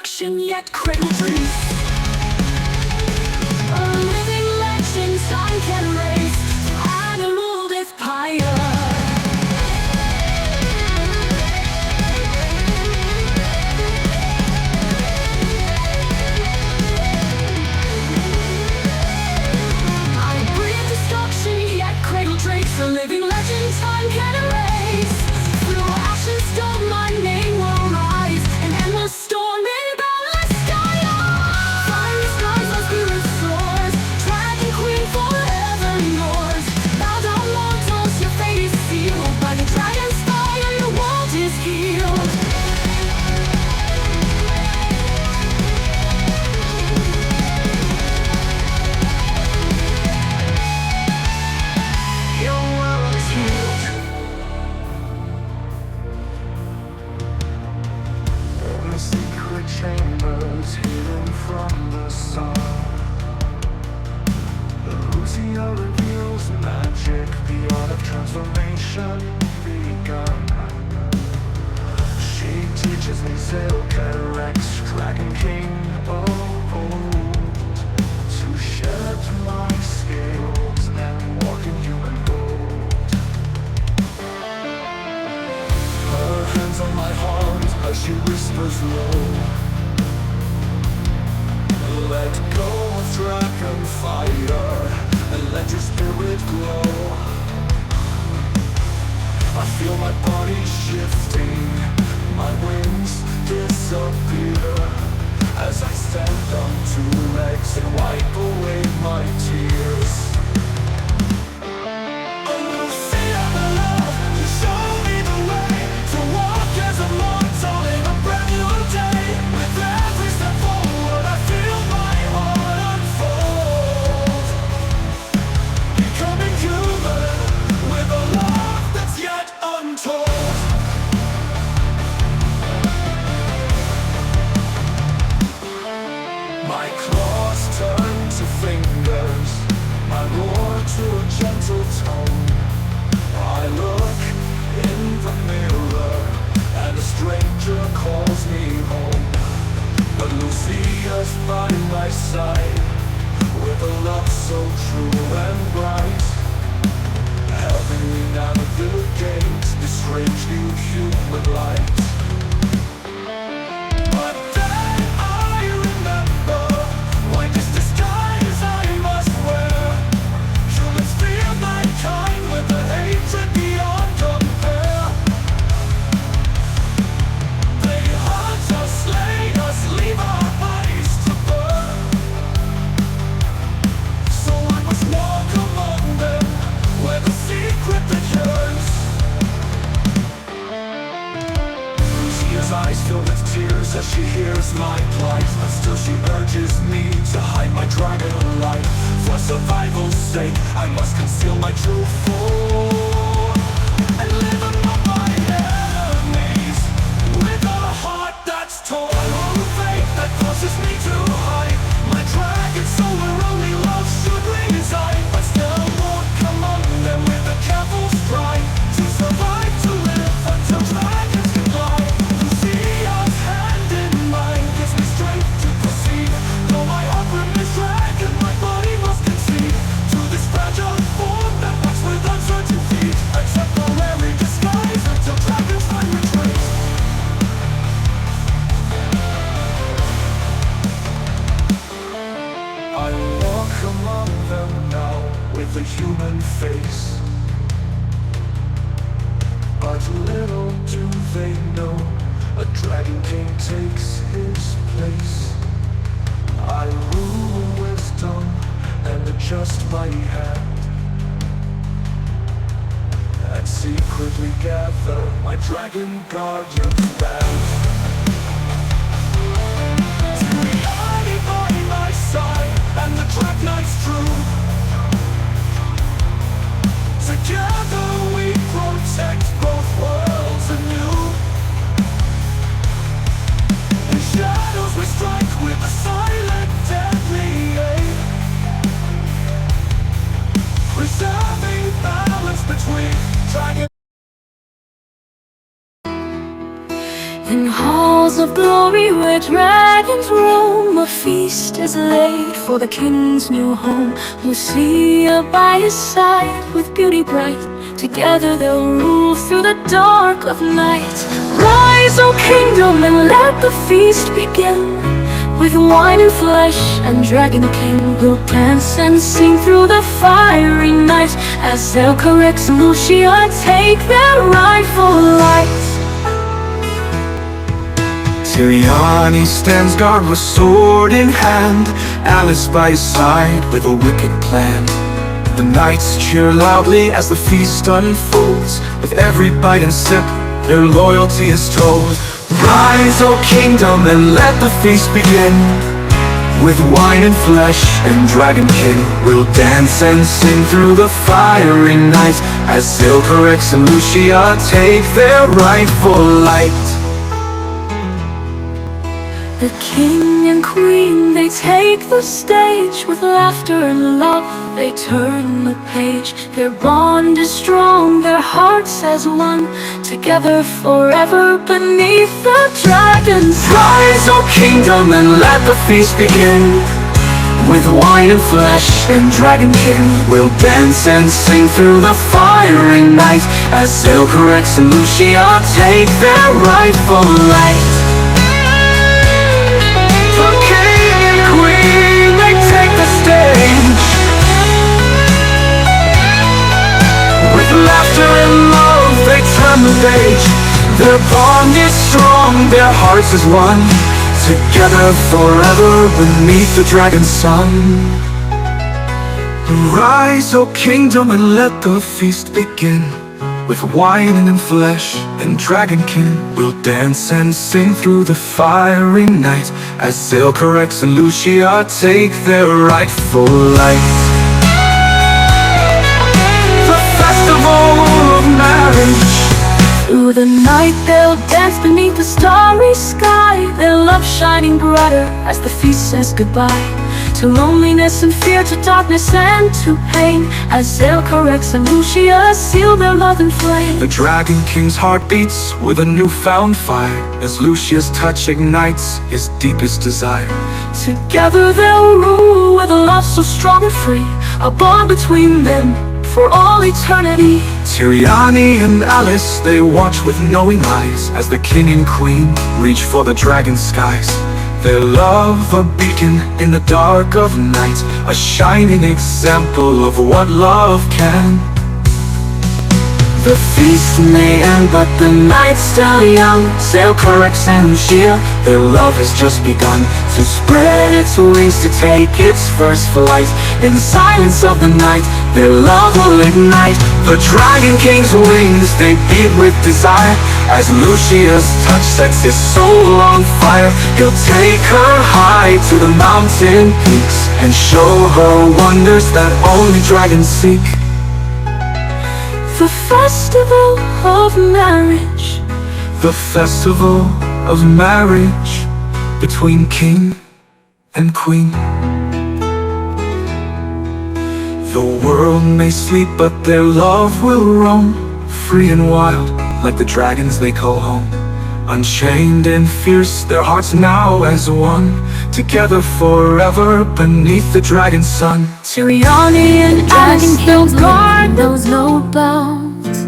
destruction, yet cradle dreams. A living legend time can erase. Animal death pyre. A living legend time can erase. Through ashes stone my name will rise. An endless storm in boundless sky. Fiery skies our spirit soars. Dragon queen forever yours. Bow down mortals, your fate is sealed. By the dragon's fire your world is healed. Secret chambers hidden from the sun. Lucia reveals magic, the art of transformation begun. She teaches me Zilka Rex, Dragon King of old, to shed my scales and walk in human gold. Her hands on my heart as she whispers low, let go of dragon fire and let your spirit glow. I feel my body shifting, my wings disappear as I stand on two legs and wipe away my tears. My claws turn to fingers, my roar to a gentle tone. I look in the mirror and a stranger calls me home. But Lucia's by my side, with a love so true and bright, helping me navigate this strange new human light. Eyes filled with tears as she hears my plight, but still she urges me to hide my dragon light. For survival's sake, I must conceal my true form and live among my enemies with a heart that's torn. Oh, fate that forces me to hide my dragon soul where only love should reside. But still I won't come on them with a careful stride to survive, to live until dragons can fly. I walk among them now with a human face, but little do they know a dragon king takes his place. I rule wisdom and adjust my hand, and secretly gather my dragon guardians band. And the track night's true. Together we protect both worlds anew. In shadows we strike with a silent deadly aim, preserving balance between dragon. In halls of glory where dragons roam, a feast is laid for the king's new home. Lucia by his side with beauty bright, together they'll rule through the dark of night. Rise, O kingdom, and let the feast begin. With wine and flesh and dragon king, we'll dance and sing through the fiery night, as Zelcarex and Lucia take their rightful light. Ciriani stands guard with sword in hand, Alice by his side with a wicked plan. The knights cheer loudly as the feast unfolds. With every bite and sip, their loyalty is told. Rise, O kingdom, and let the feast begin. With wine and flesh and dragon king, we'll dance and sing through the fiery night, as Zelcarex and Lucia take their rightful light. The king and queen, they take the stage. With laughter and love, they turn the page. Their bond is strong, their hearts as one, together forever beneath the dragon's sun. Rise, O kingdom, and let the feast begin. With wine and flesh and dragon king, we'll dance and sing through the fiery night, as Zelcarex and Lucia take their rightful light. Laughter and love, they turn the page. Their bond is strong, their hearts is one, together forever beneath the dragon's sun. Rise, O kingdom, and let the feast begin. With wine and flesh and dragon king, we'll dance and sing through the fiery night, as Zelcarex and Lucia take their rightful light. Of marriage. Through the night they'll dance beneath the starry sky, their love shining brighter as the feast says goodbye to loneliness and fear, to darkness and to pain, as Zelcarex and Lucia seal their love in flame. The dragon king's heart beats with a newfound fire, as Lucia's touch ignites his deepest desire. Together they'll rule with a love so strong and free, a bond between them for all eternity. Ciriani and Alice, they watch with knowing eyes, as the king and queen reach for the dragon skies. Their love a beacon in the dark of night, a shining example of what love can. The feast may end, but the night's still young. Zelcarex and Lucia, their love has just begun to spread its wings, to take its first flight. In the silence of the night, their love will ignite. The dragon king's wings, they beat with desire, as Lucia's touch sets his soul on fire. He'll take her high to the mountain peaks and show her wonders that only dragons seek. The festival of marriage, the festival of marriage between king and queen. The world may sleep, but their love will roam, free and wild, like the dragons they call home. Unchained and fierce, their hearts now as one, together forever beneath the dragon's sun. Ciriani and Alice, they'll guard those no bounds,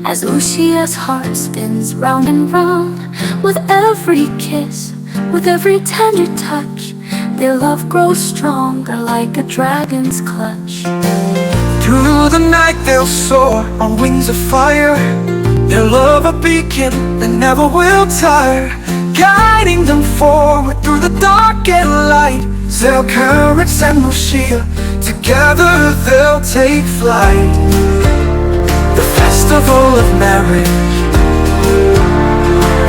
as Lucia's heart spins round and round. With every kiss, with every tender touch, their love grows stronger like a dragon's clutch. Through the night they'll soar on wings of fire, their love a beacon that never will tire, guiding them forward through the dark and light. Zelcarex and Lucia, together they'll take flight. The festival of marriage,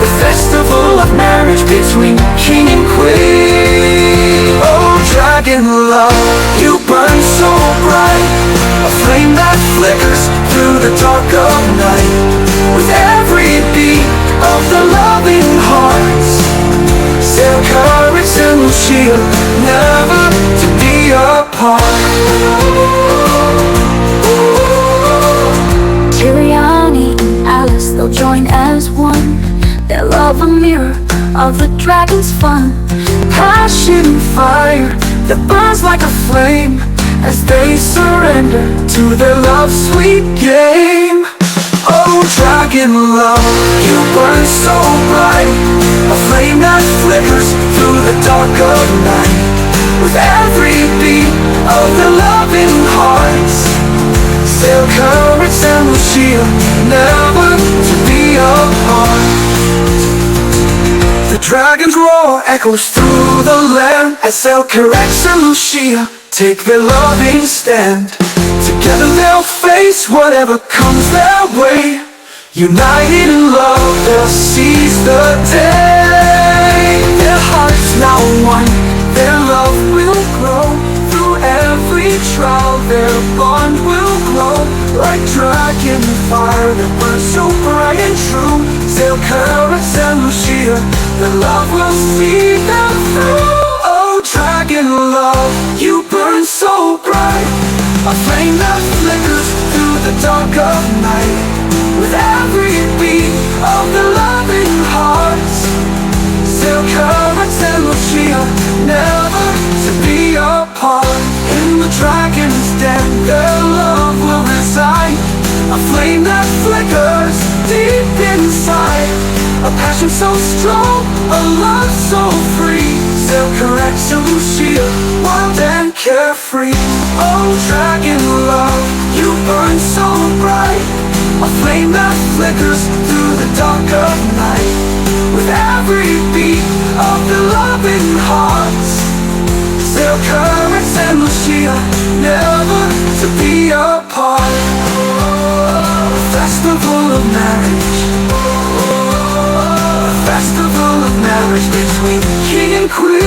the festival of marriage between king and queen. Oh, dragon love, you burn so bright, a flame that flickers through the dark of night. With every beat of the loving hearts, Zelcarex and Lucia, never to be apart. Ciriani and Alice, they'll join as one. Their love yourself a mirror of the dragon's fun. Passion and fire that burns like a flame as they surrender to their love's sweet game. Oh, dragon love, you burn so bright, a flame that flickers through the dark of night. With every beat of their loving hearts, sail Courage and Lucia, never to be apart. The dragon's roar echoes through the land as Courage and Lucia take their loving stand. Together they'll face whatever comes their way. United in love, they'll seize the day. Their hearts now one, their love will grow. Through every trial, their bond will glow. Like dragon fire that burns so bright and true. Sail Courage and Lucia, their love will see them through. Oh, dragon love, you burn so bright, a flame that flickers through the dark of night. With every beat of the loving hearts, sail Courage and Lucia, never to be apart. In the dragon's den, their love will reside, a flame that flickers deep inside. A passion so strong, a love so free. Sail Courage and Lucia, wild and carefree. Oh, dragon love, you burn so bright, a flame that flickers through the dark of night. With every beat of the loving hearts, sail Courage and Lucia, never to be apart. Festival of marriage, festival of marriage between king and queen.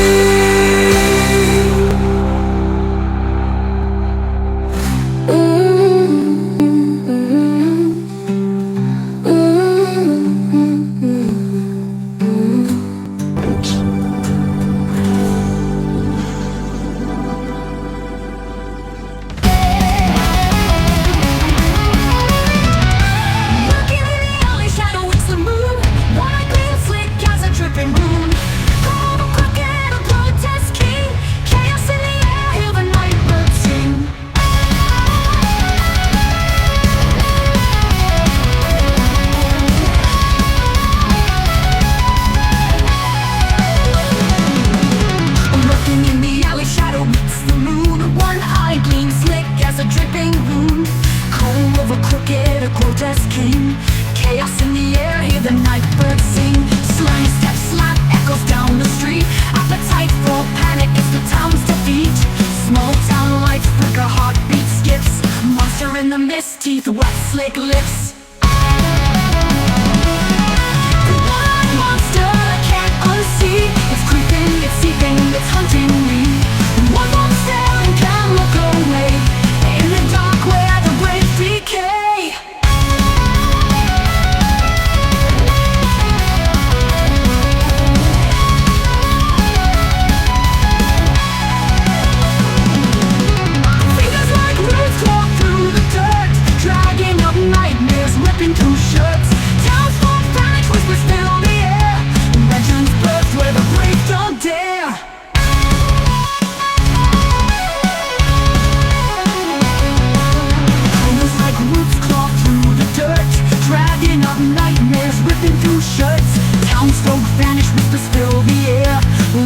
Chaos in the air, hear the night birds sing. Slurring steps, slap echoes down the street. Appetite for panic is the town's defeat. Small town lights flicker, heartbeat skips. Monster in the mist, teeth wet, slick lips. The one monster I can't unsee. It's creeping, it's seeping, it's hunting me. One won't stare and can't look away. In the dark where the brains decay.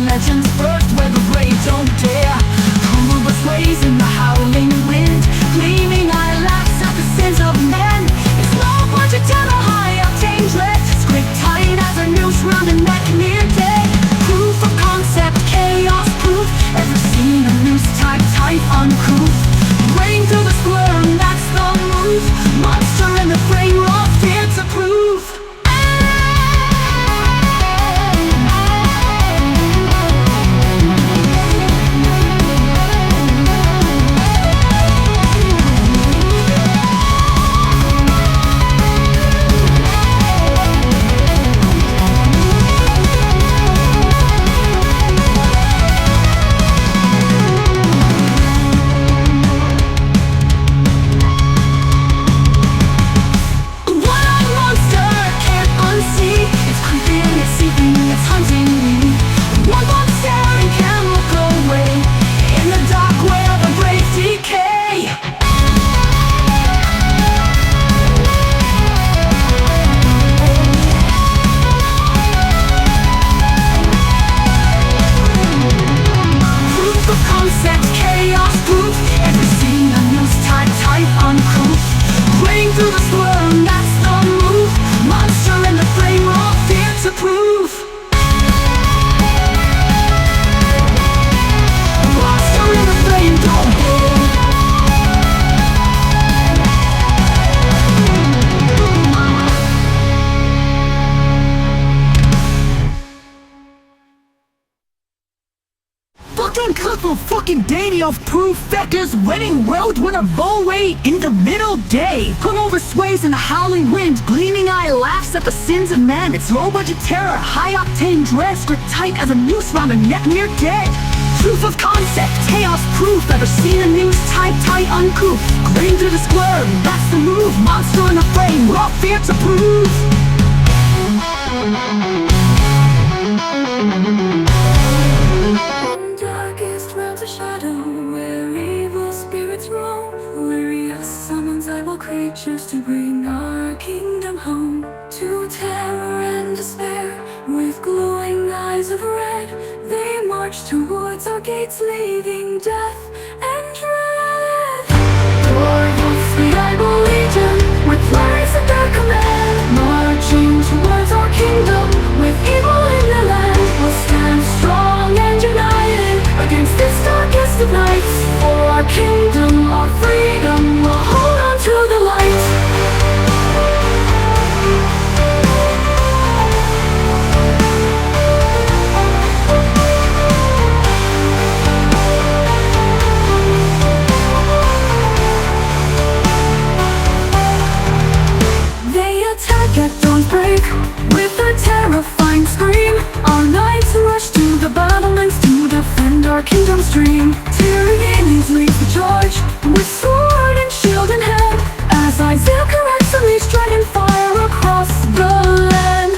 Legends birthed where the brave don't dare. Columbus ways in the howling wind. Gleaming eyelash at the sins of men. It's no point to tell a high octane dread. Scrape tight as a noose round a neck near day. Proof of concept, chaos proof. Ever seen a noose tied tight uncouth? Rain through the square and that's the move. Monster in the frame, raw fear to prove. army of true fetters winning road winner Bowway in the middle day. Hungover sways in the howling wind, gleaming eye laughs at the sins of man. It's low budget terror, high octane dress, grip tight as a noose round a neck near dead. Truth of concept, chaos proof, ever seen a news type tight uncouth. Grain to the square, that's the move, monster in the frame, raw fear to prove. Darkest realms of shadow, where evil spirits roam, Lyria summons evil creatures to bring our kingdom home. To terror and despair, with glowing eyes of red, they march towards our gates, leaving death and dread. Warwolves, the Eyeball Legion, with flags at their command, marching towards our kingdom, with evil in their land. We'll stand strong and united against this darkest of nights. For our kingdom, our freedom, we'll hold on to the light. They attack at dawn's break with a terrifying scream. Our knights rush to the battlements to defend our kingdom's dream. Tyranides leads the charge with sword and shield in hand, as Isaiah corrects unleashed dragon fire across the land.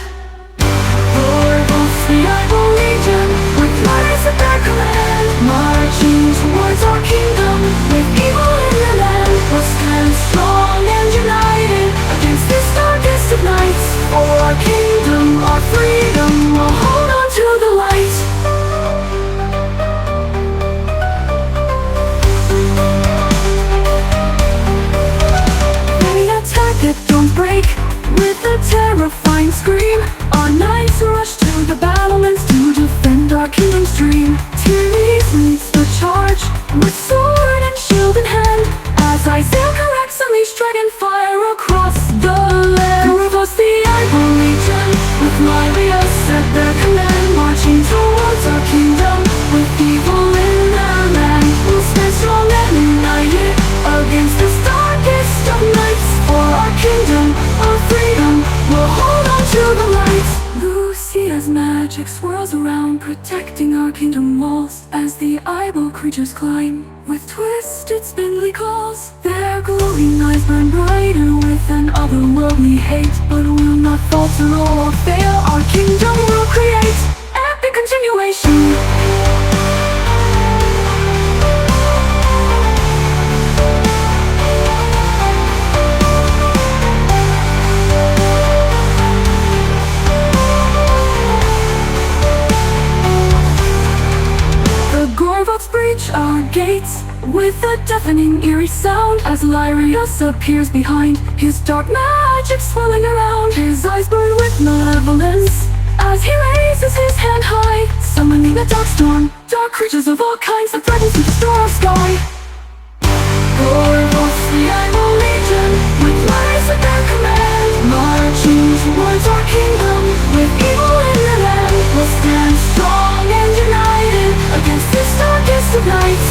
Warwolves, the Eyeball Legion, with flags at their command, marching towards our kingdom, with evil in their land. We'll stand strong and united against this darkest of nights. For our kingdom, our freedom, we'll hold on to the light. They attack at dawn's break with a terrifying scream. Our knights rush to the battlements to defend our kingdom's dream. Tyranides leads the charge with sword and shield in hand, as Isaiah corrects unleashed dragon fire across the land. Warwolves, the Eyeball Legion, with Lyrius at their command, marching towards our kingdom, with evil in their land. We'll stand strong and united against this darkest of nights. For our kingdom, our freedom, we'll hold on to the light. Lucia's magic swirls around, protecting our kingdom walls, as the eyeball creatures climb with twisted spindly claws. Their glowing eyes burn brighter with an otherworldly hate, but will not falter or fail. Our kingdom will create epic continuation. Breach our gates with a deafening eerie sound, as Lyrius appears behind, his dark magic swirling around. His eyes burn with malevolence as he raises his hand high, summoning a dark storm, dark creatures of all kinds that threaten to destroy our sky. Warwolves, the Eyeball Legion, with flags at their command, marching towards our kingdom, with evil in their land. We'll stand strong and united against this darkest of nights.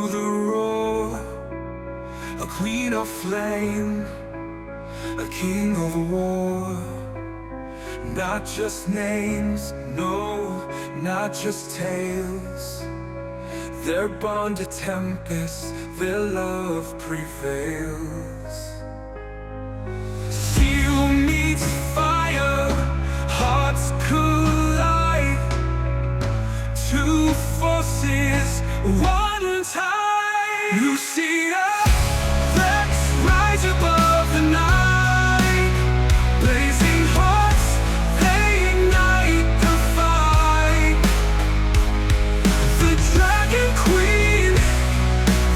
through the roar, a queen of flame, a king of war. Not just names, no, not just tales. Their bond a tempest, their love prevails. Steel meets fire, hearts collide. Two forces, one tide. Lucia, let's rise above the night. Blazing hearts, they ignite the fight. The Dragon Queen,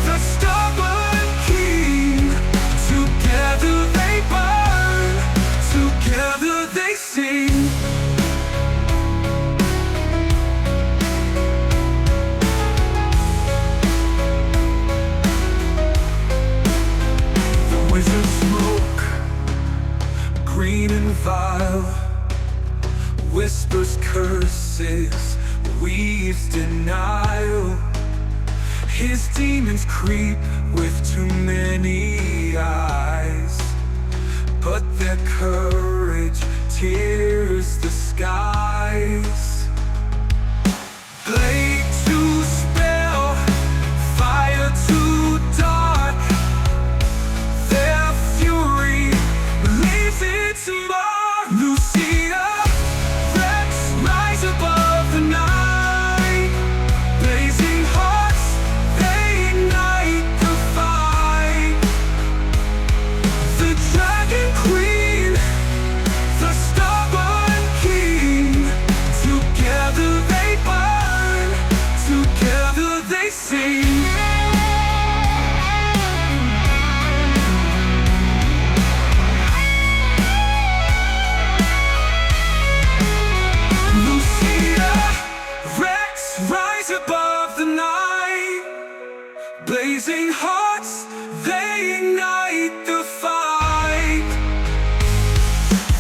the stubborn king. Together they burn, together they sing. Green and vile, whispers curses, weaves denial. His demons creep with too many eyes, but their courage tears the skies. Blade to spell, fire to dark. Their fury leaves its mark. Lucia, let's rise above the night. Blazing hearts, they ignite the fight. The Dragon Queen, the stubborn king. Together they burn, together they sing. Rise above the night. Blazing hearts, they ignite the fight.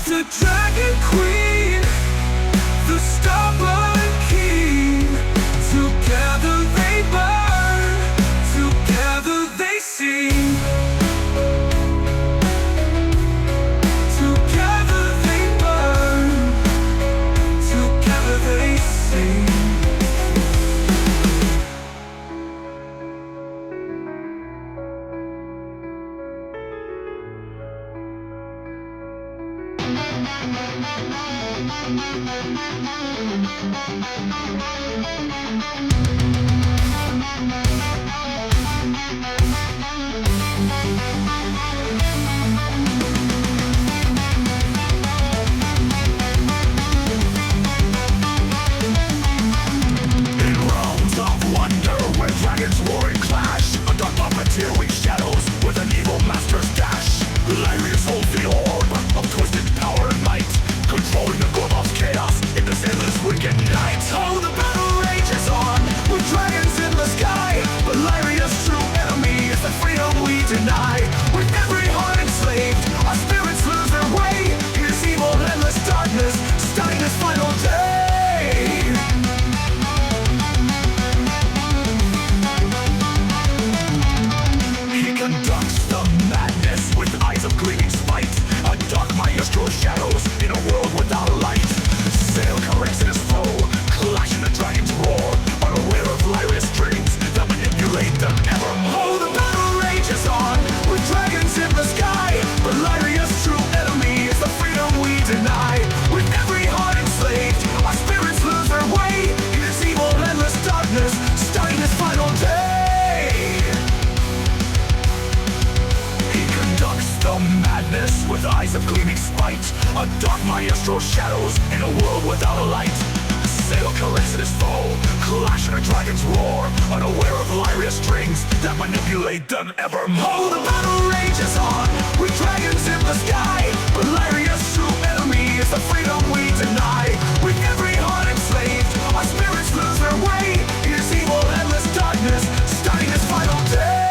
The Dragon Queen, the stubborn king. Together they burn, together they sing. Together they burn, together they sing. In realms of wonder, where dragons roar and clash, a dark puppeteer weaves shadows with an evil master's dash. Hilarious holds the orb of twisted power and might, controlling the globe of chaos in this endless wicked night. Oh, the battle rages on, with dragons in the sky. Valeria's true enemy is the freedom we deny. With every heart enslaved, our spirits lose their way. In this evil, endless darkness, starting this final day. He conducts the madness with eyes of gleaming spite. A dark maestro shadows in a world without a light. Sail corrects his foe, clashing the dragon's roar, unaware of lyric strings that manipulate them ever more. Oh, the battle rages on, with dragons in the sky. But Lyria's true enemy is the freedom we deny. With every heart enslaved, our spirits lose their way. In this evil, endless darkness, starting this final day. He conducts the madness with eyes of gleaming spite. A dark maestro shadows in a world without a light. Sail corrects his foe, clashing a dragon's roar, unaware of lyric strings that manipulate them evermore. Oh, the battle rages on, with dragons in the sky. But Lyria's true enemy is the freedom we deny. With every heart enslaved, our spirits lose their way. In this evil, endless darkness, starting this final day.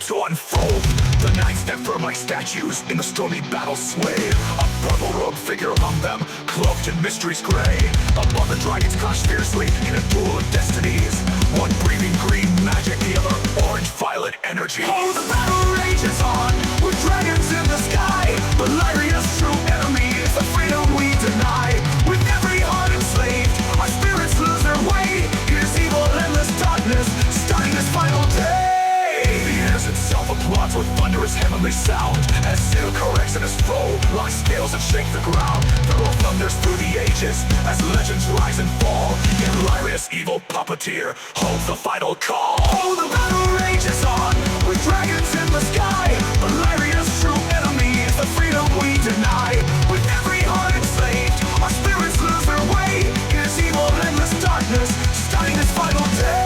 to unfold. The nine stand firm like statues in the stormy battle sway. A purple-robed figure among them, cloaked in mysteries gray. Above the dragons clash fiercely in a duel of destinies. One breathing green magic, the other orange-violet energy. Oh, the battle rages on, with dragons in the sky. Beleria's true enemy is the freedom we deny. With every heart enslaved, our spirits lose their way. Here's evil, endless darkness, starting this final day. The air itself applauds with thunderous heavenly sound, as Seal corrects in his foe, locks scales and shake the ground. Thorough thunders through the ages, as legends rise and fall. Illyria's evil puppeteer holds the final call. Oh, the battle rages on, with dragons in the sky. Illyria's true enemy is the freedom we deny. With every heart enslaved, our spirits lose their way. Here's evil, endless darkness, starting this final day.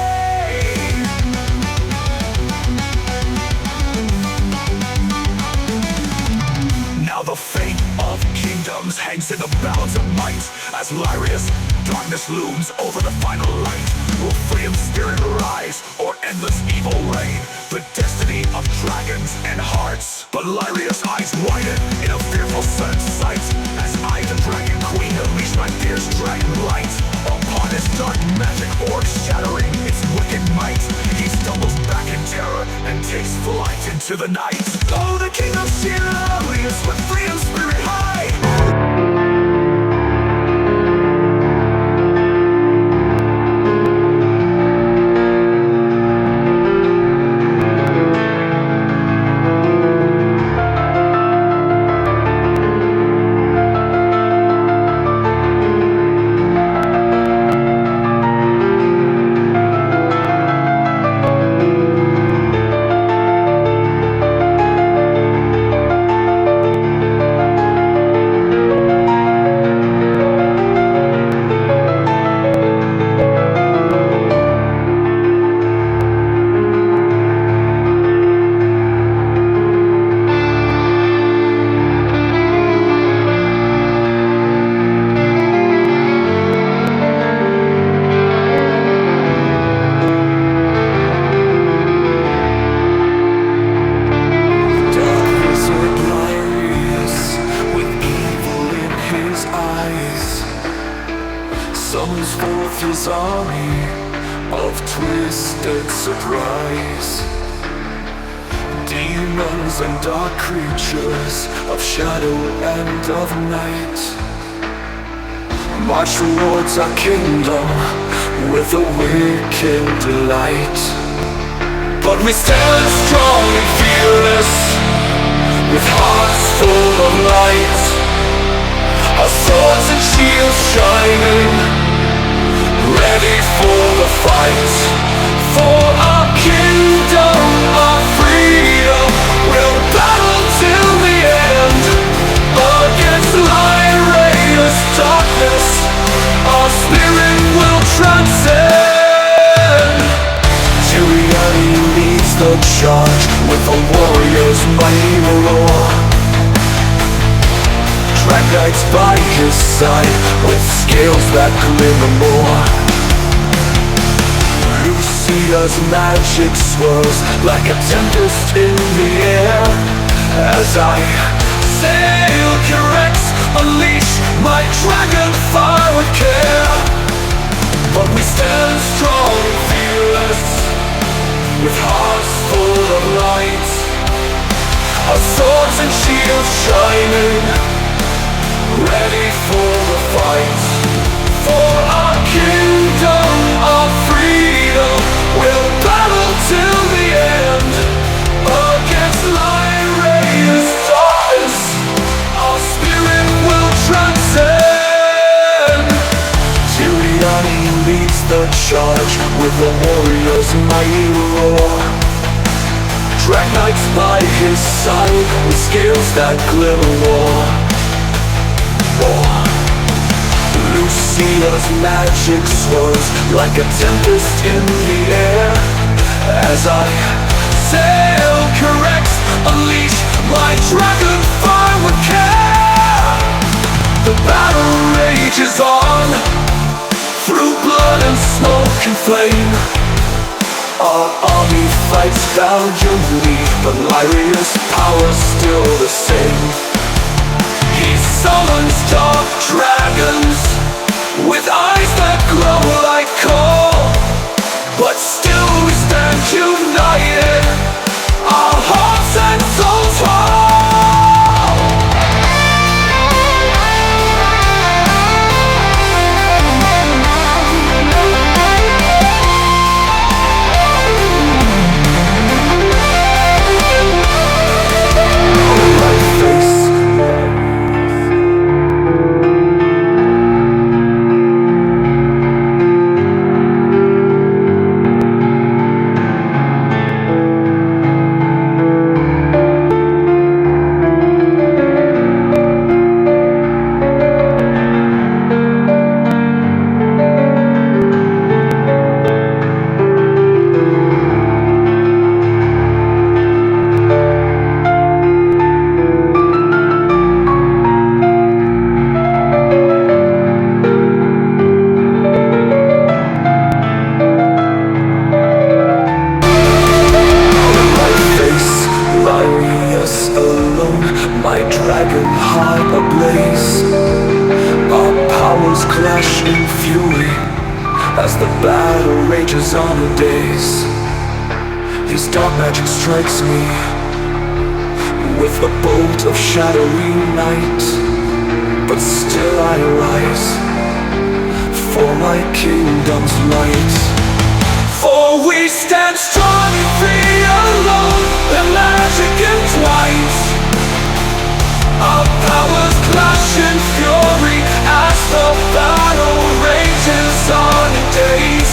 Now the fate of kingdoms hangs in the balance of might, as Lyria's darkness looms over the final light. Will freedom's spirit rise, or endless evil reign? The destiny of dragons and hearts. But Lyria's eyes widen in a fearful sudden sight, as I, the dragon queen, unleash my fierce dragon light. Upon his dark magic orb shattering its wicked might, he stumbles back in terror and takes flight into the night. Oh, the king of Shiraleas with freedom's spirit high. Summons forth his army of twisted surprise. Demons and dark creatures of shadow and of night march towards our kingdom with a wicked delight. But we stand strong and fearless, with hearts full of light, our swords and shields shining, ready for the fight. For our kingdom, our freedom, we'll battle till the end. Against Lyria's darkness, our spirit will transcend. Tyriani leads the charge with a warrior's mighty roar. Drag knights by his side with scales that glimmer more. Lucia's magic swirls like a tempest in the air, as I sail corrects, unleash my dragon fire with care. But we stand strong and fearless, with hearts full of light, our swords and shields shining, ready for the fight. For our kingdom, our freedom, we'll battle till the end. Against Lyria's darkness, our spirit will transcend. Tyriani leads the charge with the warrior's mighty roar. Drag knights by his side with scales that glimmer more. Lucia's magic swirls like a tempest in the air, as I sail corrects, unleash my dragon fire with care. The battle rages on, through blood and smoke and flame. Our army fights valiantly, but Lyria's power's still the same. He summons dark dragons with eyes that glow like coal, but still we stand united, our hearts and souls whole. My dragon heart ablaze, our powers clash in fury as the battle rages on the days. His dark magic strikes me with a bolt of shadowy night, but still I rise for my kingdom's light. For we stand strong and free alone, and magic entwines. Our powers clash in fury as the battle rages on in days.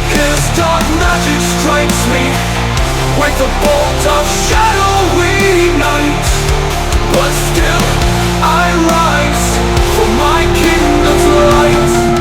His dark magic strikes me with the bolt of shadowy night, but still I rise for my kingdom's light.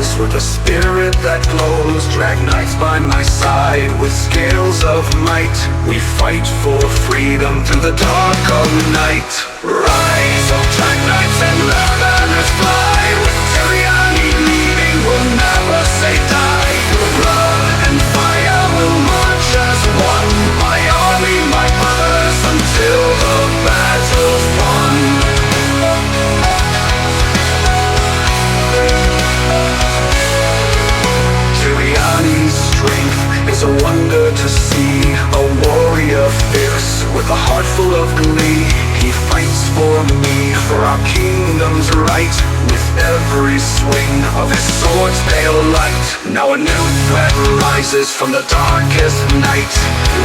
rise with a spirit that glows. Drag knights by my side with scales of might. We fight for freedom through the dark of night. Rise, oh drag knights, and let banners fly. With Tyriani leading, we'll never say die. Your blood and fire will march as one. My army, my brothers, until the battle's won. Tyriani's strength is a wonder to see. A warrior fierce with a heart full of glee. He fights for me, for our kingdom's right. With every swing of his sword's pale light. Now a new threat rises from the darkest night.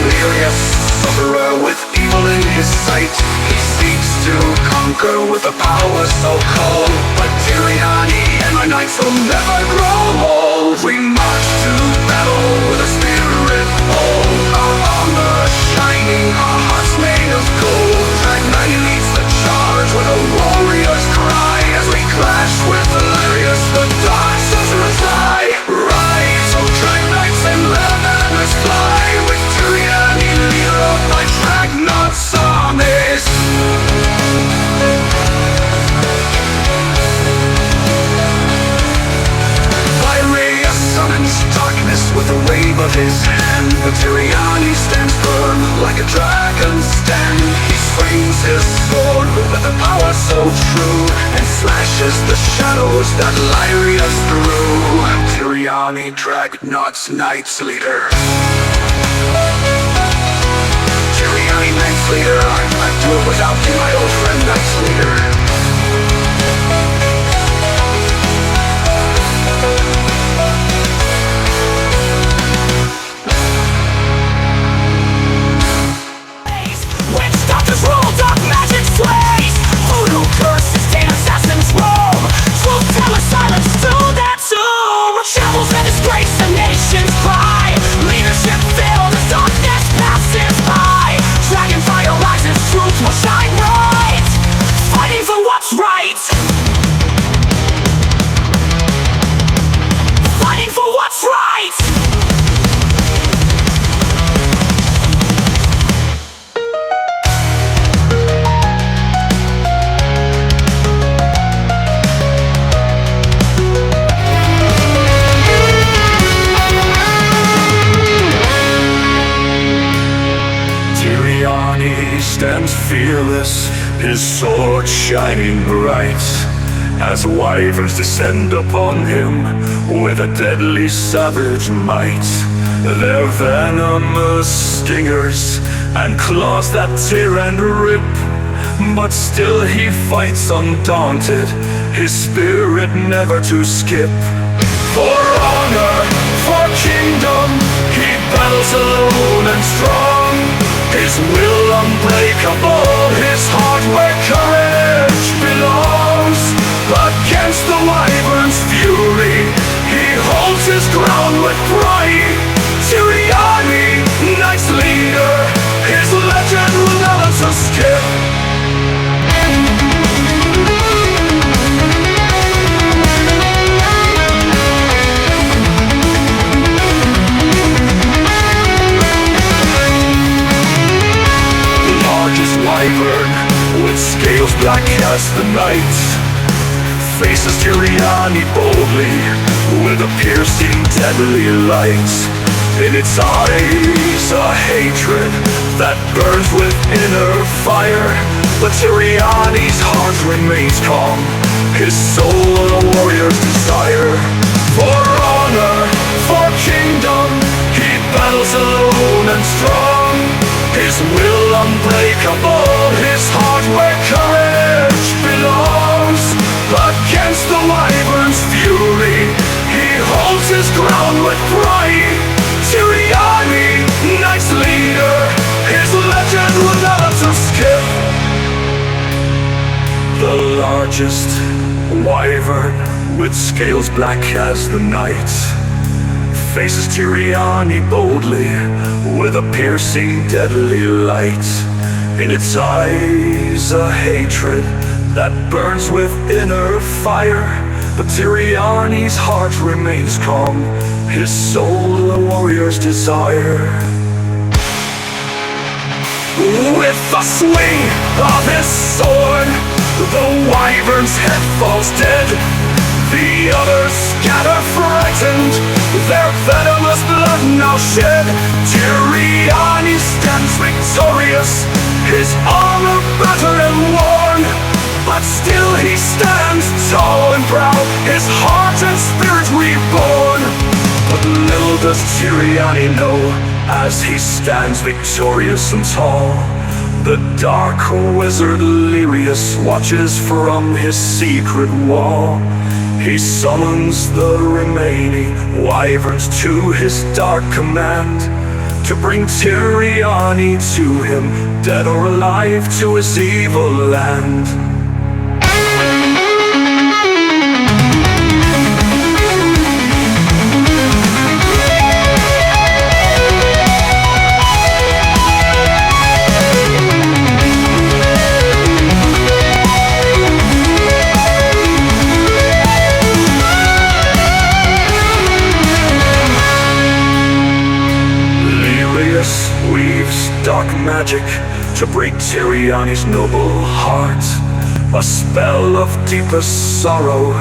Lirius, sufferer with evil in his sight. He seeks to conquer with a power so cold. But Tyriani and my knights will never grow old. We march to battle with a spirit bold. Our armor shining, our hearts made of gold. Drag Knight leads the charge with a warrior's cry. As we clash with Valerius, the dark sorcerer's lie. Rise, oh Drag Knights, and let banners fly. With Tyriani, leader of my Dragnauts armies. Valerius summons darkness with a wave of his hand. But Tyriani stands firm like a dragon's stand. He swings his sword with a power so true, and slashes the shadows that Lirius threw. Tyriani, Dragnauts, Knights leader. Tyriani, Knights leader. I can't do it without you, my old friend, Knights leader. Stands fearless, his sword shining bright, as wyverns descend upon him with a deadly savage might. Their venomous stingers and claws that tear and rip, but still he fights undaunted, his spirit never to skip. For honor, for kingdom, he battles alone and strong. His will unbreakable, his heart where courage belongs. Against the wyvern's fury, he holds his ground with pride. Tyriani, Knight's leader, his legend will never to skip. Wyvern with scales black as the night faces Tyriani boldly with a piercing deadly light. In its eyes a hatred that burns with inner fire, but Tyriani's heart remains calm, his soul a warrior's desire. For honor, for kingdom, he battles alone and strong. His will unbreakable, his heart where courage belongs. Against the wyvern's fury, he holds his ground with pride. Tyriani, Knight's leader, his legend will never to skip. The largest wyvern with scales black as the night faces Tyriani boldly with a piercing deadly light. In its eyes a hatred that burns with inner fire, But Tyriani's heart remains calm, his soul a warrior's desire. With the swing of his sword, the wyvern's head falls dead. The others scatter frightened, their venomous blood now shed. Tyriani stands victorious, his armor battered and worn, but still he stands tall and proud, his heart and spirit reborn. But little does Tyriani know, as he stands victorious and tall, the dark wizard Lirius watches from his secret wall. He summons the remaining wyverns to his dark command, to bring Tyriani to him, dead or alive, to his evil land. Weaves dark magic to break Tyriani's noble heart, a spell of deepest sorrow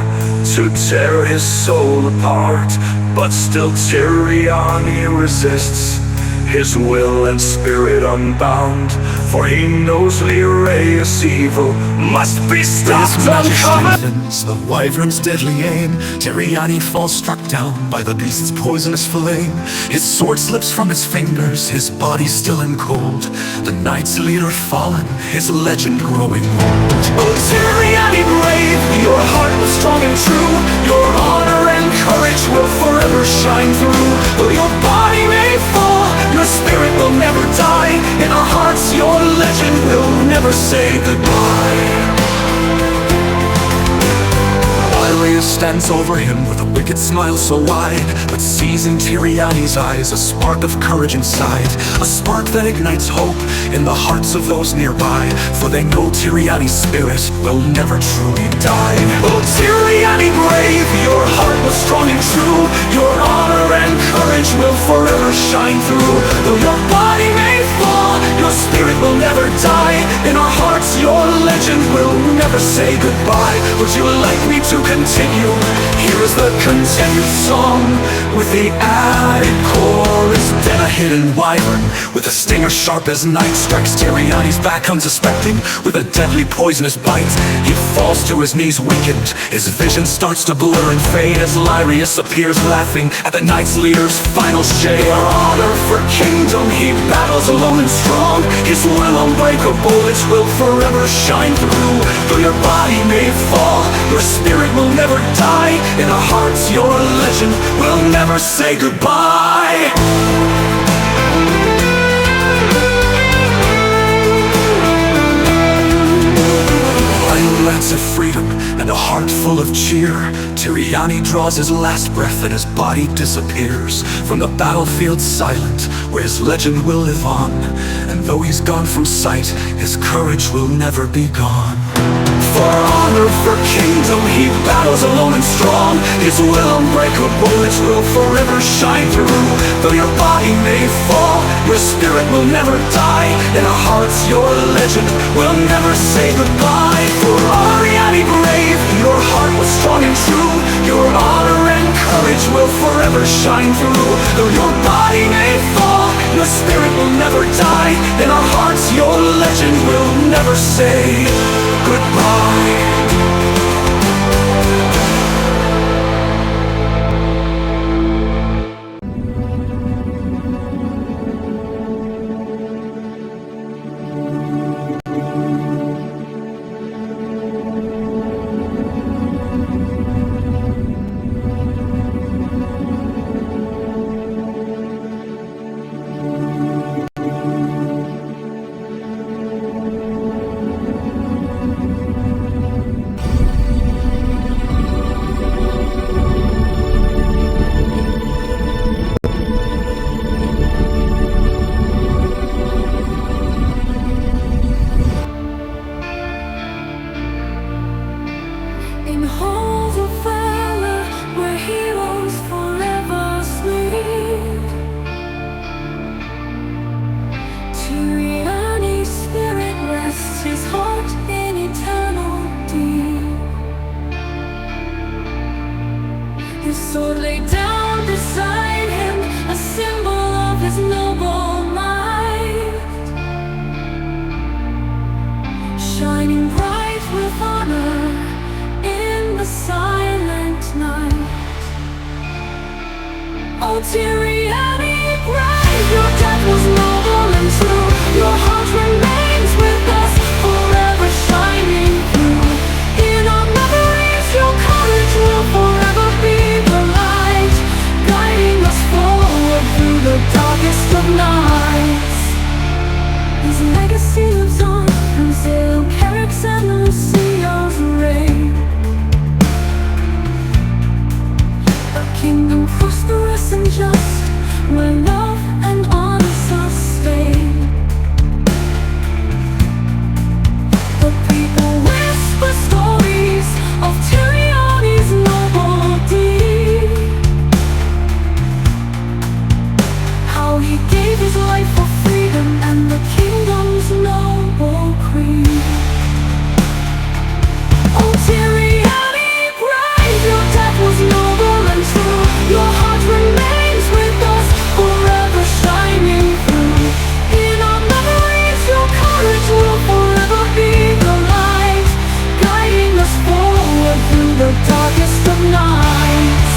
to tear his soul apart. But still Tyriani resists, his will and spirit unbound, for he knows Lirius' evil must be stopped. His magic strengthens the wyvern's deadly aim. Tyriani falls struck down by the beast's poisonous flame. His sword slips from his fingers, his body still and cold. The knight's leader fallen, his legend growing old. Oh Tyriani brave, your heart was strong and true, your honor and courage will forever shine through. Though your body may fall, your spirit will never die. In our hearts your legend will never say goodbye. Lirius stands over him with a wicked smile so wide, but sees in Tyriani's eyes a spark of courage inside, a spark that ignites hope in the hearts of those nearby, for they know Tyriani's spirit will never truly die. Oh Tyriani brave, your heart was strong and true, your honor and courage will forever shine through. Though your body may fall, your spirit will never die. In our hearts your legend will never say goodbye. Would you like me to continue? Here is the continued song, with the added chorus. Then a hidden wyvern, with a stinger sharp as night, strikes Tyriani's back unsuspecting, with a deadly poisonous bite. He falls to his knees weakened, his vision starts to blur and fade, as Lirius appears laughing at the knight's leader's final shade. For honor, for kingdom, he battles alone and strong, his will unbreakable, its will forever shine through. Though your body may fall, your spirit will never die. In our hearts your legend will never say goodbye. Lance of freedom and a heart full of cheer, Tyriani draws his last breath and his body disappears from the battlefield silent, where his legend will live on. And though he's gone from sight, his courage will never be gone. For honor, for kingdom, he battles alone and strong, his will unbreakable, its will forever shine through. Though your body may fall, your spirit will never die. In our hearts your legend will never say goodbye. For Ariani brave, your heart was strong and true, your honor and courage will forever shine through. Though your body may fall, your spirit will never die. In our hearts your legend will never say goodbye. Oh, Tyriani, brave, your death was noble and true. Your heart remains with us, forever shining through. In our memories, your courage will forever be the light, guiding us forward through the darkest of nights. His legacy lives on through Zale, Carrick's and Lucia's reign. A kingdom prosperous and just, where love and honor sustain. The people whisper stories of Tyriani's noble deed, how he gave his life for freedom and the kingdom's noble creed. Oh, Tyriani, brave, your death was noble and true. Your heart remains with us, forever shining through. In our memories, your courage will forever be the light, guiding us forward through the darkest of nights.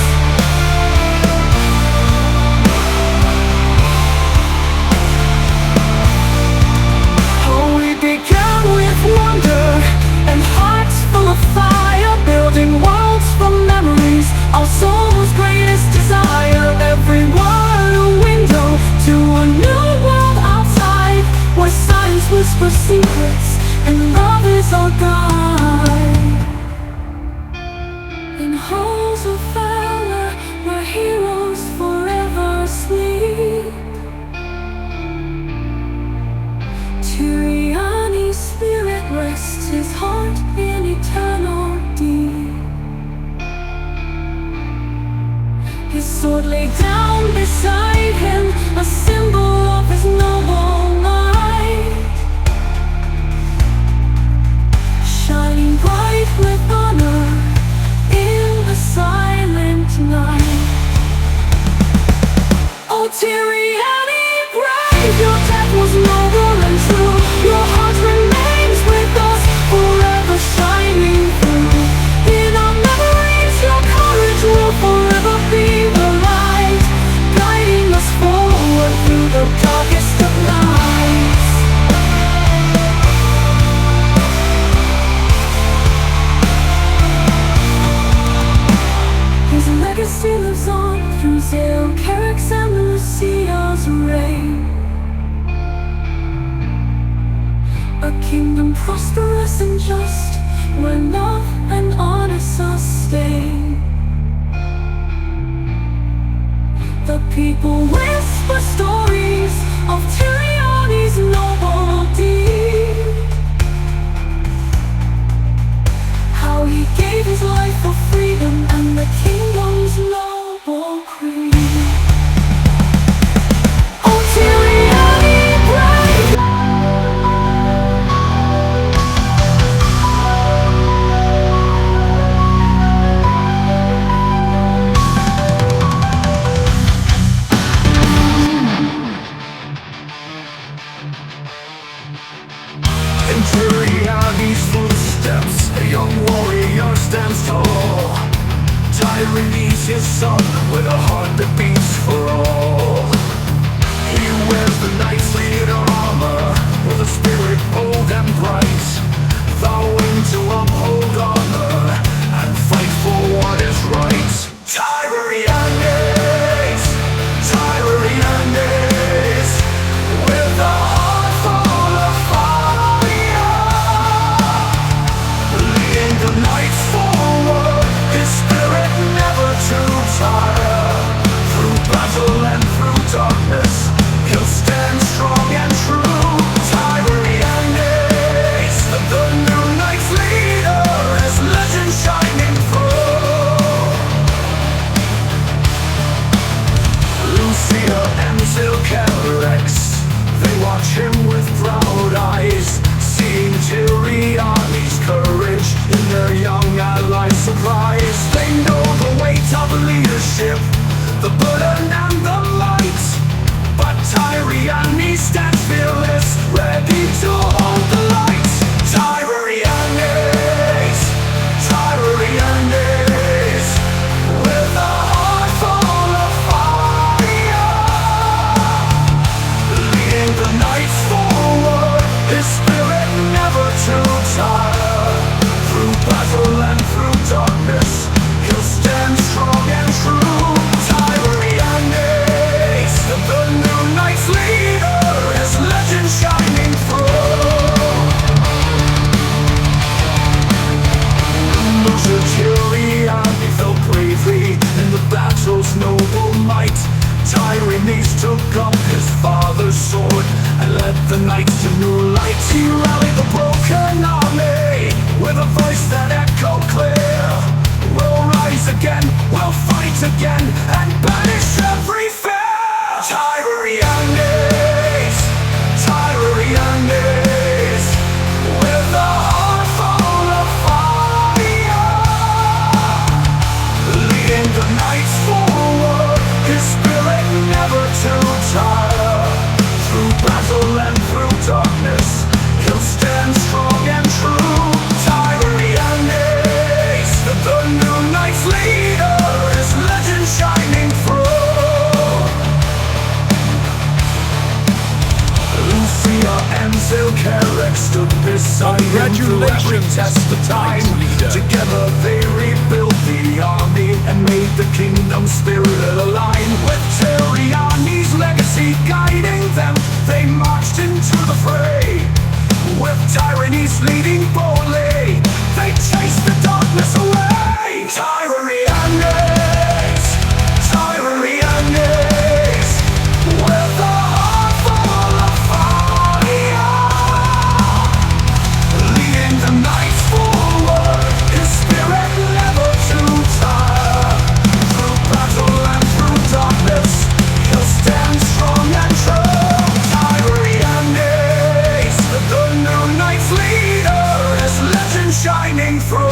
Oh, we began with wonder and hearts full of fire, building worlds from memories, our soul's greatest desire. Every word a window to a new world outside, where science whispers secrets and love is our guide. In halls of valor, where heroes forever sleep, Tyriani's spirit rests, his heart in eternal deep. His sword laid down beside him, a symbol of his noble light, shining bright with honor in the silent night. Oh, Tyriani, brave, your death was noble and true. Your heart remains with us, forever shining through. In our memories, your courage will forever be the light, guiding us forward through the darkest of nights. His legacy lives on through Zale, Carrick's and Lucia's reign. A kingdom prosperous and just, where love and honor sustain. The people whisper stories of Tyriani's noble deed, how he gave his life for freedom and the kingdom's noble creed. Oh, Tyriani, brave. In Tyriani's footsteps, a young warrior stands tall. Tyranny's his son, with a heart that beats for all. He wears the knight's leader armor, with a spirit bold and bright, vowing to uphold honor and fight for what is right. Tyrianis, Tyrianis, with a heart full of fire, leading the knights forward, his spirit never to tire. Through battle and through darkness, he'll stand strong and true. his spirit never to tire. Through battle and through darkness, he'll stand strong and true. Tyrianes, the new knight's leader, his legend shining through. Loser Tyriani felt bravely in the battle's noble might. Tyrannes took up his father's sword and led the knights to new lights. He rallied the broken army with a voice that echoed clear. We'll rise again, we'll fight again, and banish every fear. Tyrianes, Tyrianes, with a heart full of fire, leading the knights forward, his spirit never to tire. Through battle and through darkness, he'll stand strong and true. Tyrianes, the new knight's leader, his legend shining through. Lucia and Zilkerek stood beside him through every test of time. Together they rebuilt the army and made the kingdom's spirit align. With Tyriani's legacy guiding them, they marched into the fray. With Tyrannies leading boldly, they chased the darkness away. Tyrianes, Tyrianes, with a heart full of fire, leading the knights forward, his spirit never to tire. Through battle and through darkness, he'll stand strong and true. Tyrianes, the new knight's leader, his legend shining through.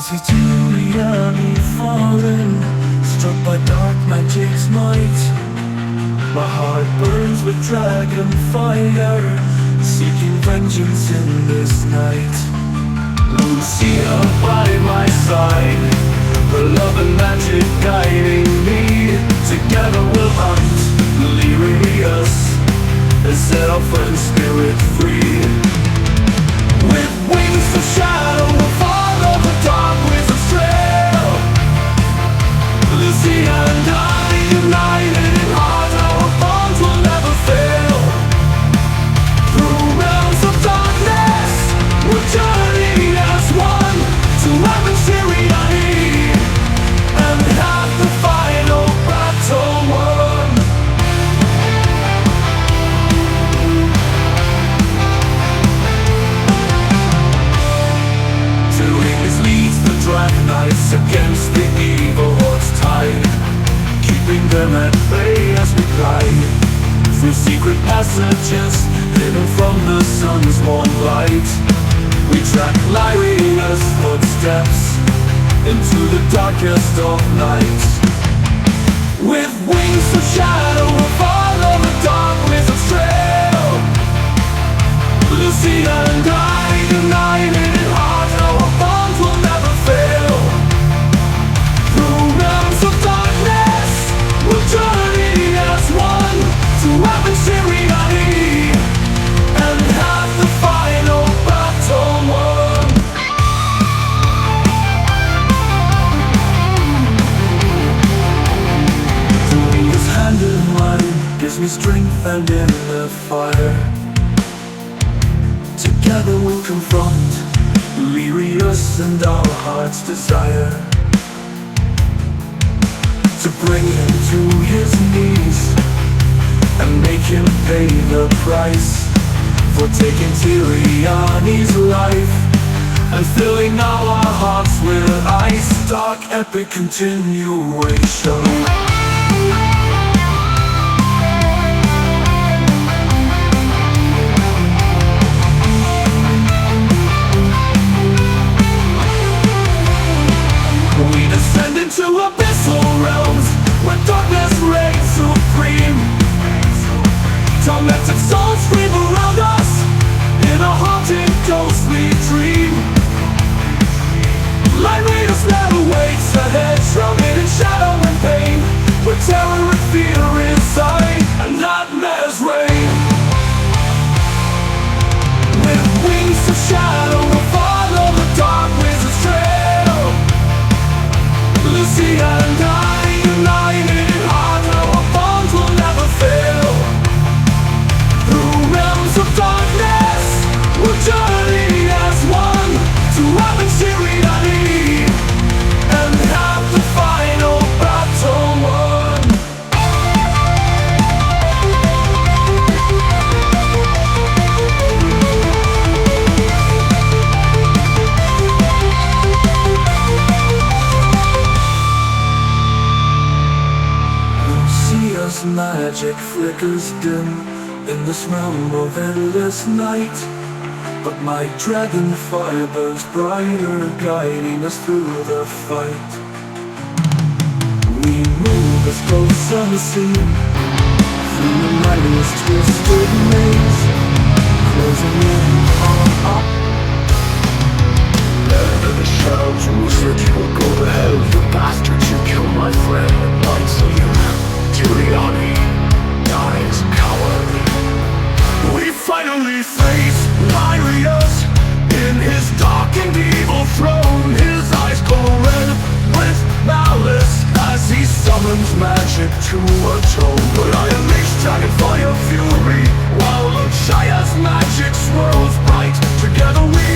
See Tyriani fallen, struck by dark magic's might. My heart burns with dragon fire, seeking vengeance in this night. Lucia by my side, her love and magic guiding me. Together we'll hunt Lirius and set our friend spirit free. With wings of shadow, we'll follow the dark wizard's trail. Lucia and I, united in heart, our bonds will never fail. Through realms of darkness, we're journeying as one to heaven's Tyriani. them at bay as we glide through secret passages hidden from the sun's warm light. We track Lyria's footsteps into the darkest of nights. With wings of shadow we'll follow the dark wizard's trail. Lucy and I, united in heart, our bond will never fail. Through realms of darkness we'll journey as one to Aventurine and have the final battle won. Doing his hand in mine gives me strength and inner fire. Together we'll confront Lirius and our heart's desire, to bring him to his knees and make him pay the price for taking Tiriani's life and filling our hearts with ice. Dark epic continuation. We descend into abyssal realms where darkness reigns supreme. Tormented souls scream around us in a haunting ghostly dream. Light readers never waits ahead, shrouded in shadow and pain, where terror and fear inside and nightmares reign. With wings of shadow we'll follow the dark wizard's trail. Lucy and I, united in heart, our bonds will never fail. Through realms of darkness we'll journey as one to Aventurine and have the final battle won. Lucia's magic flickers dim in this realm of endless night, but my dragon fire burns brighter, guiding us through the fight. We move as close unseen through the night's twisted maze, closing in on up. Land of the shadows, you said you would go to hell. You bastards, you killed my friend and mine, so you Tiriani dies cowardly. We finally face Lirius in his dark and evil throne. His eyes glow red with malice as he summons magic to atone. But I unleash dragon fire fury while Lucia's magic swirls bright. Together we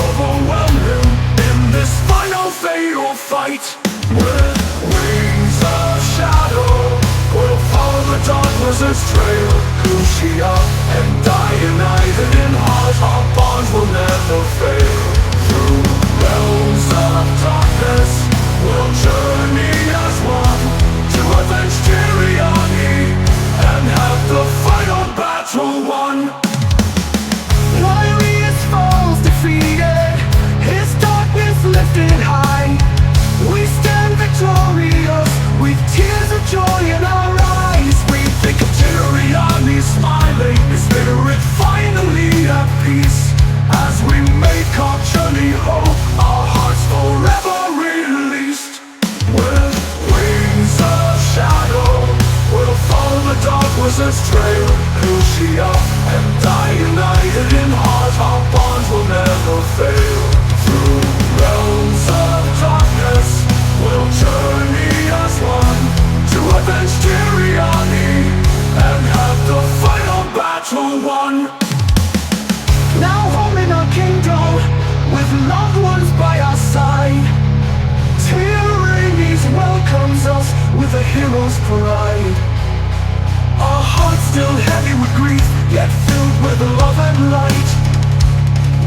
overwhelm him in this final fatal fight. With wings of shadow we'll follow the dark wizard's trail. Lucia and I, united in heart, our bonds will never fail. Through realms of darkness we'll journey as one to avenge Tiriani and have the final battle won. Lirius falls defeated, his darkness lifted high. We stand victorious with tears of joy in our eyes. We think of Tiriani smiling, his spirit finally at peace. As we make our journey home, our hearts forever released. With wings of shadow we'll follow the dark wizard's trail. Lucia and I, united in heart, our bonds will never fail. Through realms of darkness we'll journey as one to avenge Tiriani and have the final battle won. Now home in our kingdom with loved ones by our side, Tiriani welcomes us with a hero's pride. Our hearts still heavy with grief, yet filled with love and light.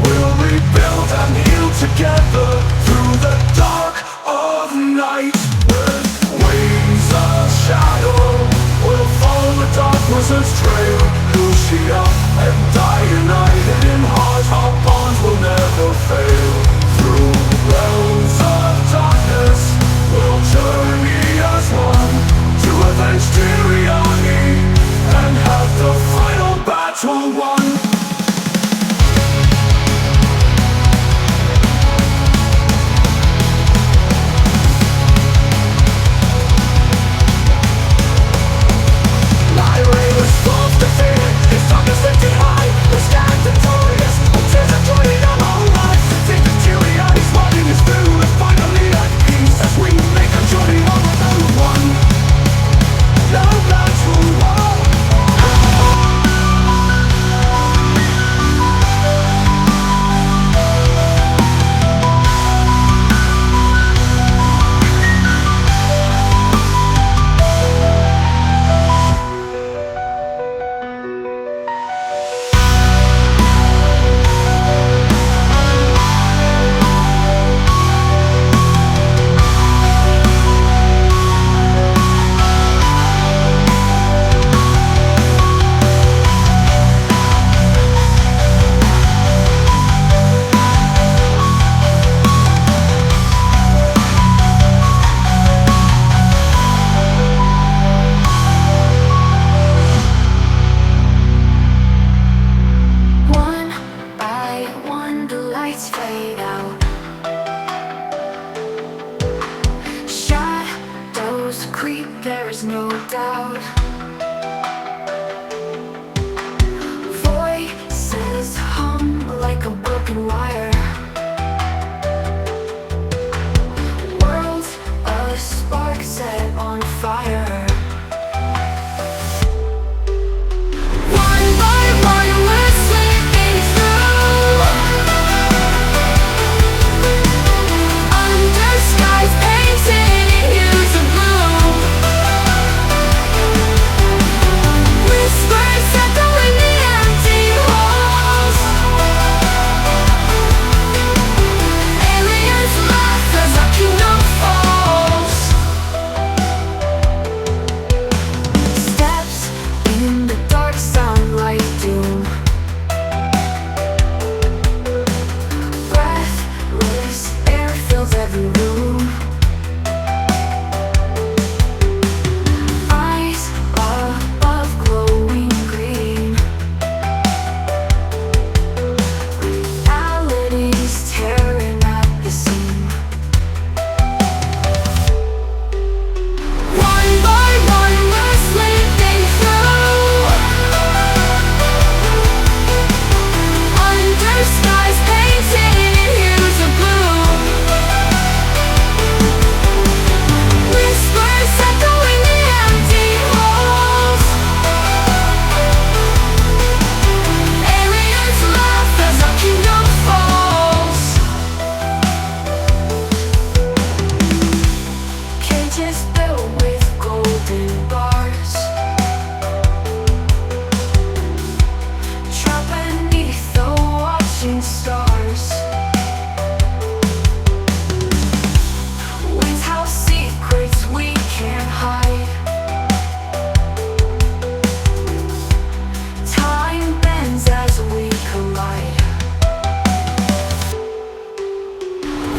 We'll rebuild and heal together through the dark of night. With wings of shadow creep, there is no doubt. Voices hum like a broken wire. World, a spark set on fire. One by one we're slipping through, under skies painted in hues of blue. Whispers echo in the empty halls. Aliens laugh as our kingdom falls. Steps in the dark sound like doom. Breathless air fills every room. Eyes above glowing green. Reality's tearing at the seam. One by one we're slipping through, under skies painted in hues of blue. Whispers echo in the empty halls. Aliens laugh as our kingdom falls. Cages built with golden bars, trapped beneath the watching stars. Winds house secrets we can't hide. Time bends as we collide.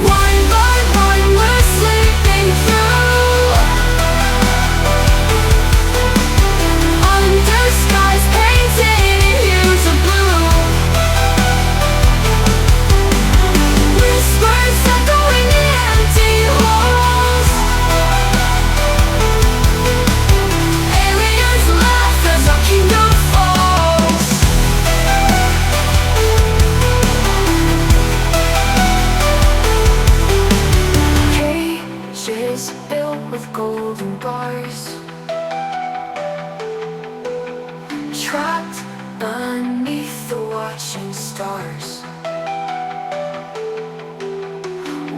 One by one we're slipping through, under skies painted in hues of blue. Whispers echo in the empty halls. Aliens laugh as our kingdom falls. Cages built with golden bars, trapped beneath the watching stars.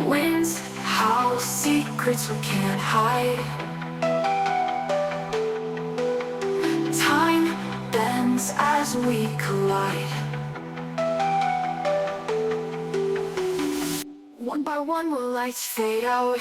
Winds howl secrets we can't hide. Time bends as we collide. One by one will lights fade out.